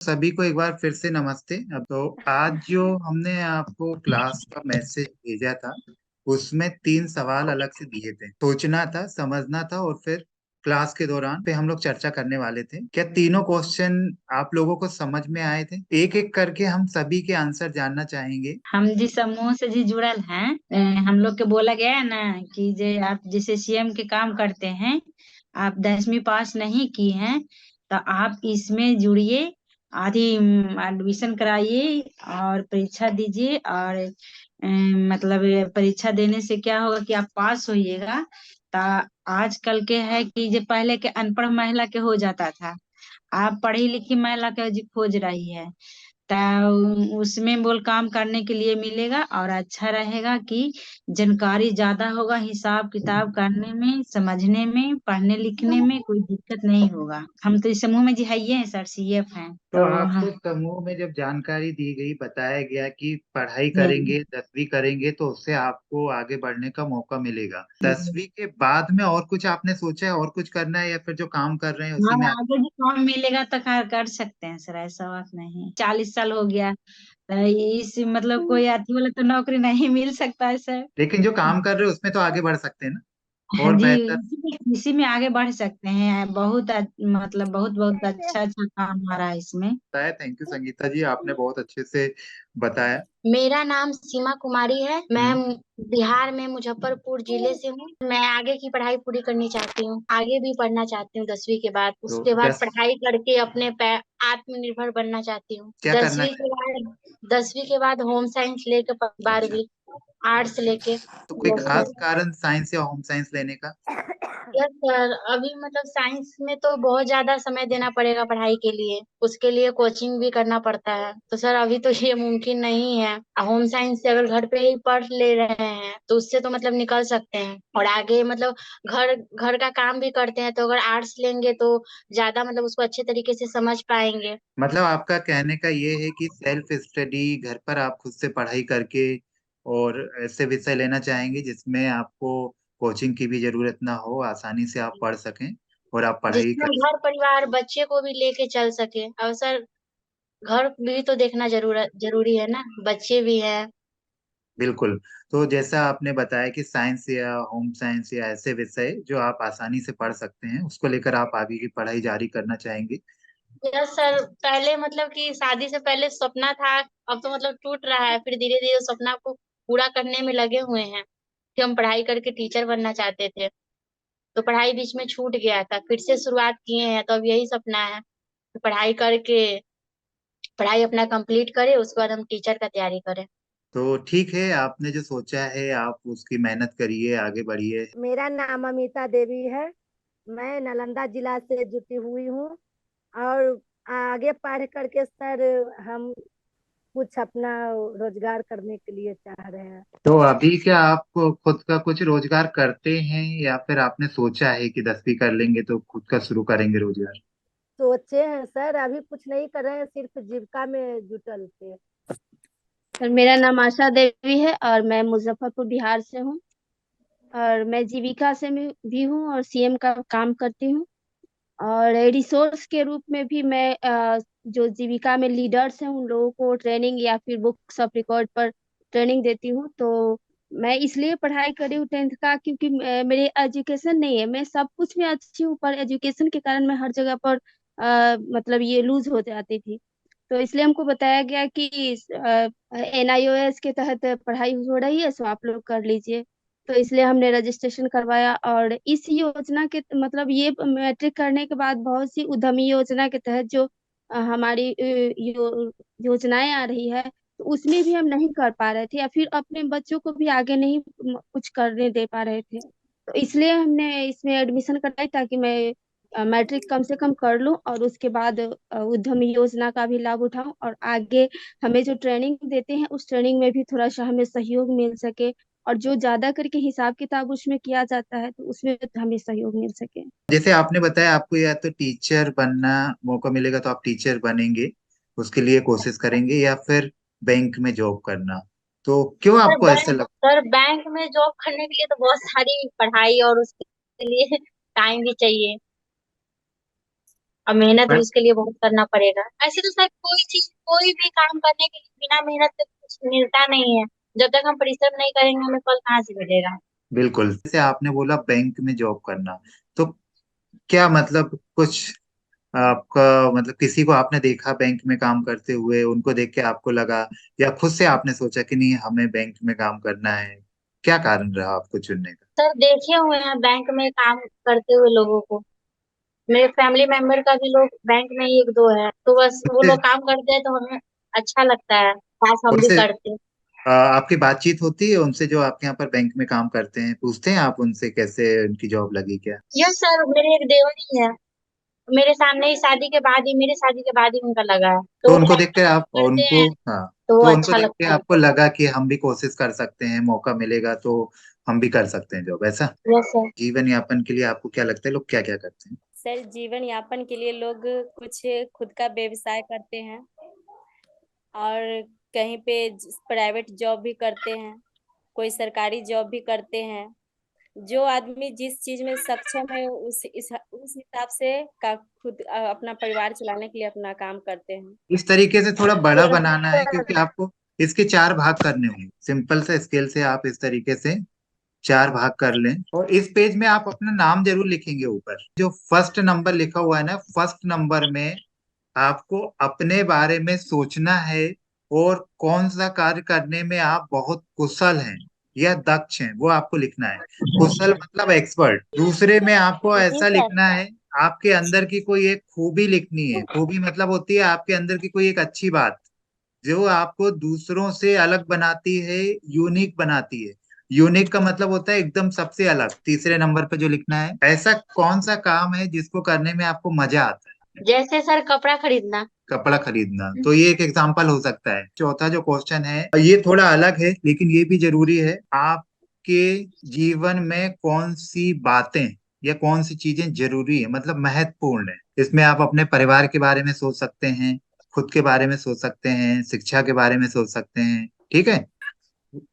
सभी को एक बार फिर से नमस्ते। अब तो आज जो हमने आपको क्लास का मैसेज भेजा था उसमें 3 सवाल अलग से दिए थे। सोचना था, समझना था और फिर क्लास के दौरान पे हम लोग चर्चा करने वाले थे। क्या तीनों क्वेश्चन आप लोगों को समझ में आए थे? एक एक करके हम सभी के आंसर जानना चाहेंगे। हम जिस समूह से जी जुड़ल हैं, हम लोग के बोला गया है ना कि जे आप जैसे सीएम के काम करते हैं, आप 10वीं पास नहीं की हैं तो आप इसमें जुड़िए। आदि एडमिशन कराइए और परीक्षा दीजिए। और मतलब ये परीक्षा देने से क्या होगा कि आप पास होइएगा। तो आजकल के है कि जो पहले के अनपढ़ महिला के हो जाता था, आप पढ़ी लिखी महिला के जी खोज रही है। उसमें बोल काम करने के लिए मिलेगा और अच्छा रहेगा कि जानकारी ज्यादा होगा, हिसाब किताब करने में, समझने में, पढ़ने लिखने में कोई दिक्कत नहीं होगा। हम तो इस समूह में जी है ही हैं सर, सीएफ हैं तो तो आपको समूह में जब जानकारी दी गई, बताया गया कि पढ़ाई हम्म, करेंगे, 10वीं करेंगे तो उससे आपको आगे बढ़ने का मौका मिलेगा। 10वीं के बाद में और कुछ आपने सोचा है, और कुछ करना है, या फिर जो काम कर रहे हैं हाँ उसी में आगे भी काम मिलेगा तो कर सकते हैं सर, ऐसा बात नहीं। 40 साल हो गया तो इस मतलब कोई आती बोले तो नौकरी नहीं मिल सकता है सर। लेकिन जो काम कर रहे हैं उसमें तो आगे बढ़ सकते हैं ना, हाँ और जी, बेहतर। इसी में आगे बढ़ सकते हैं। बहुत मतलब बहुत बहुत अच्छा अच्छा काम आ रहा है इसमें। बताया, थैंक यू संगीता जी, आपने बहुत अच्छे से बताया। मेरा नाम सीमा कुमारी है। मैं हम्म। बिहार में मुजफ्फरपुर जिले से हूँ। मैं आगे की पढ़ाई पूरी करनी चाहती हूँ, आगे भी पढ़ना चाहती हूँ 10वीं के बाद। तो उसके बाद दस पढ़ाई करके अपने आत्मनिर्भर बनना चाहती हूँ। क्या करना दसवीं चाहेंगे? के बाद 10वीं के बाद होम साइंस लेके अच्छा, 12वीं आर्ट्स लेके। तो कोई यस खास सर। कारण साइंस या होम साइंस लेने का? यस सर, अभी मतलब साइंस में तो बहुत ज्यादा समय देना पड़ेगा पढ़ाई के लिए, उसके लिए कोचिंग भी करना पड़ता है। तो सर अभी तो ये मुमकिन नहीं है। होम साइंस से अगर घर पे ही पढ़ ले रहे हैं तो उससे तो मतलब निकल सकते हैं और आगे मतलब घर घर का काम भी करते हैं, तो अगर आर्ट्स लेंगे तो ज्यादा मतलब उसको अच्छे तरीके से समझ पाएंगे। मतलब आपका कहने का ये है कि सेल्फ स्टडी, घर पर आप खुद से पढ़ाई करके और ऐसे विषय लेना चाहेंगे जिसमें आपको कोचिंग की भी जरूरत ना हो, आसानी से आप पढ़ सकें और आप पढ़ाई जिसमें कर घर सकें। परिवार बच्चे को भी लेके चल सके। और सर घर भी तो देखना जरूरी है ना, बच्चे भी हैं। बिल्कुल। तो जैसा आपने बताया कि साइंस या होम साइंस या ऐसे विषय जो आप आसानी से पढ़ सकते हैं, उसको लेकर आप आगे की पढ़ाई जारी करना चाहेंगे। यस सर, पहले मतलब कि शादी से पहले सपना था, अब तो मतलब टूट रहा है। फिर धीरे धीरे सपना को पूरा करने में लगे हुए हैं कि हम पढ़ाई करके टीचर बनना चाहते थे। तो पढ़ाई बीच में छूट गया था, फिर से शुरुआत किए हैं। तो अब यही सपना है कि पढ़ाई करके पढ़ाई अपना कंप्लीट करें, उसके बाद हम टीचर का तैयारी करें। तो ठीक है, आपने जो सोचा है आप उसकी मेहनत करिए, आगे बढ़िए। मेरा नाम अमिता देवी है। मैं नालंदा जिला से जुटी हुई हूँ और आगे पढ़ करके सर हम कुछ अपना रोजगार करने के लिए चाह रहे हैं। तो अभी क्या आप खुद का कुछ रोजगार करते हैं, या फिर आपने सोचा है कि 10वीं कर लेंगे तो खुद का शुरू करेंगे रोजगार? सोचे हैं सर, अभी कुछ नहीं कर रहे हैं, सिर्फ जीविका में जुटल थे। सर मेरा नाम आशा देवी है और मैं मुजफ्फरपुर बिहार से हूँ। और मैं जीविका से भी हूँ और सीएम का काम करती हूँ। और रिसोर्स के रूप में भी मैं जो जीविका में लीडर्स हैं उन लोगों को ट्रेनिंग या फिर बुक्स ऑफ रिकॉर्ड पर ट्रेनिंग देती हूँ। तो मैं इसलिए पढ़ाई करी हूँ 10th का, क्योंकि मेरे एजुकेशन नहीं है। मैं सब कुछ में अच्छी हूँ पर एजुकेशन के कारण मैं हर जगह पर मतलब ये लूज हो जाती थी। तो इसलिए हमको बताया गया कि एनआईओएस के तहत पढ़ाई हो रही है, सो आप लोग कर लीजिए। तो इसलिए हमने रजिस्ट्रेशन करवाया। और इस योजना के मतलब ये मैट्रिक करने के बाद बहुत सी उद्यमी योजना के तहत जो हमारी योजनाएं आ रही है, तो उसमें भी हम नहीं कर पा रहे थे या फिर अपने बच्चों को भी आगे नहीं कुछ करने दे पा रहे थे। तो इसलिए हमने इसमें एडमिशन कराई ताकि मैं मैट्रिक कम से कम कर लूं और उसके बाद उद्यमी योजना का भी लाभ उठाऊं और आगे हमें जो ट्रेनिंग देते हैं उस ट्रेनिंग में भी थोड़ा सा हमें सहयोग मिल सके। और जो ज्यादा करके हिसाब किताब उसमें किया जाता है तो उसमें हमें सहयोग मिल सके। जैसे आपने बताया आपको या तो टीचर बनना मौका मिलेगा तो आप टीचर बनेंगे, उसके लिए कोशिश करेंगे, या फिर बैंक में जॉब करना। तो क्यों सर आपको ऐसा बैंक लगता? सर बैंक में जॉब करने के लिए तो बहुत सारी पढ़ाई और उसके लिए टाइम भी चाहिए। और मेहनत भी बट उसके लिए बहुत करना पड़ेगा। ऐसे तो सर कोई भी काम करने के लिए बिना मेहनत के कुछ मिलता नहीं है। जब तक हम परिश्रम नहीं करेंगे हमें फल कहाँ से मिलेगा। बिल्कुल, जैसे आपने बोला बैंक में जॉब करना, तो क्या मतलब कुछ आपका मतलब किसी को आपने देखा बैंक में काम करते हुए, उनको देख के आपको लगा, या खुद से आपने सोचा कि नहीं हमें बैंक में काम करना है? क्या कारण रहा आपको चुनने का? सर देखे हुए हैं बैंक में काम करते हुए लोगों को। मेरे फैमिली मेंबर का भी लोग बैंक में ही एक दो है, तो बस वो उनसे लोग काम करते हैं तो हमें अच्छा लगता है, काश हम भी उनसे करते। आपकी बातचीत होती है उनसे जो आपके यहाँ पर बैंक में काम करते हैं? पूछते हैं आप उनसे कैसे उनकी जॉब लगी क्या? यस सर, मेरे एक देवरी है, मेरे सामने ही शादी के बाद ही, मेरे शादी के बाद ही उनका लगा है, तो तो वो उनको बैंक देख के आप में करते उनको हैं हाँ, तो वो तो उनको अच्छा देख के लगता है। आपको लगा कि हम भी कोशिश कर सकते हैं, मौका मिलेगा तो हम भी कर सकते हैं जॉब, ऐसा? Yes sir. जीवन यापन के लिए आपको क्या लगता है लोग क्या क्या करते हैं? सर जीवन यापन के लिए लोग कुछ खुद का व्यवसाय करते हैं और कहीं पे प्राइवेट जॉब भी करते हैं, कोई सरकारी जॉब भी करते हैं। जो आदमी जिस चीज में सक्षम है उस हिसाब से का खुद अपना परिवार चलाने के लिए अपना काम करते हैं। इस तरीके से थोड़ा बड़ा बनाना है, सर, क्योंकि आपको इसके 4 भाग करने होंगे। सिंपल सा स्केल से आप इस तरीके से 4 भाग कर लें, और इस पेज में आप अपना नाम जरूर लिखेंगे। ऊपर जो फर्स्ट नंबर लिखा हुआ है ना, फर्स्ट नंबर में आपको अपने बारे में सोचना है, और कौन सा कार्य करने में आप बहुत कुशल हैं या दक्ष हैं वो आपको लिखना है। कुशल मतलब एक्सपर्ट। दूसरे में आपको जी ऐसा सर। लिखना है, आपके अंदर की कोई एक खूबी लिखनी है। खूबी मतलब होती है आपके अंदर की कोई एक अच्छी बात जो आपको दूसरों से अलग बनाती है, यूनिक बनाती है। यूनिक का मतलब होता है एकदम सबसे अलग। तीसरे नंबर पे जो लिखना है, ऐसा कौन सा काम है जिसको करने में आपको मजा आता है? जैसे सर कपड़ा खरीदना। कपड़ा खरीदना, तो ये एक एग्जाम्पल हो सकता है। चौथा जो क्वेश्चन है ये थोड़ा अलग है लेकिन ये भी जरूरी है। आपके जीवन में कौन सी बातें या कौन सी चीजें जरूरी है, मतलब महत्वपूर्ण है? इसमें आप अपने परिवार के बारे में सोच सकते हैं, खुद के बारे में सोच सकते हैं, शिक्षा के बारे में सोच सकते हैं। ठीक है।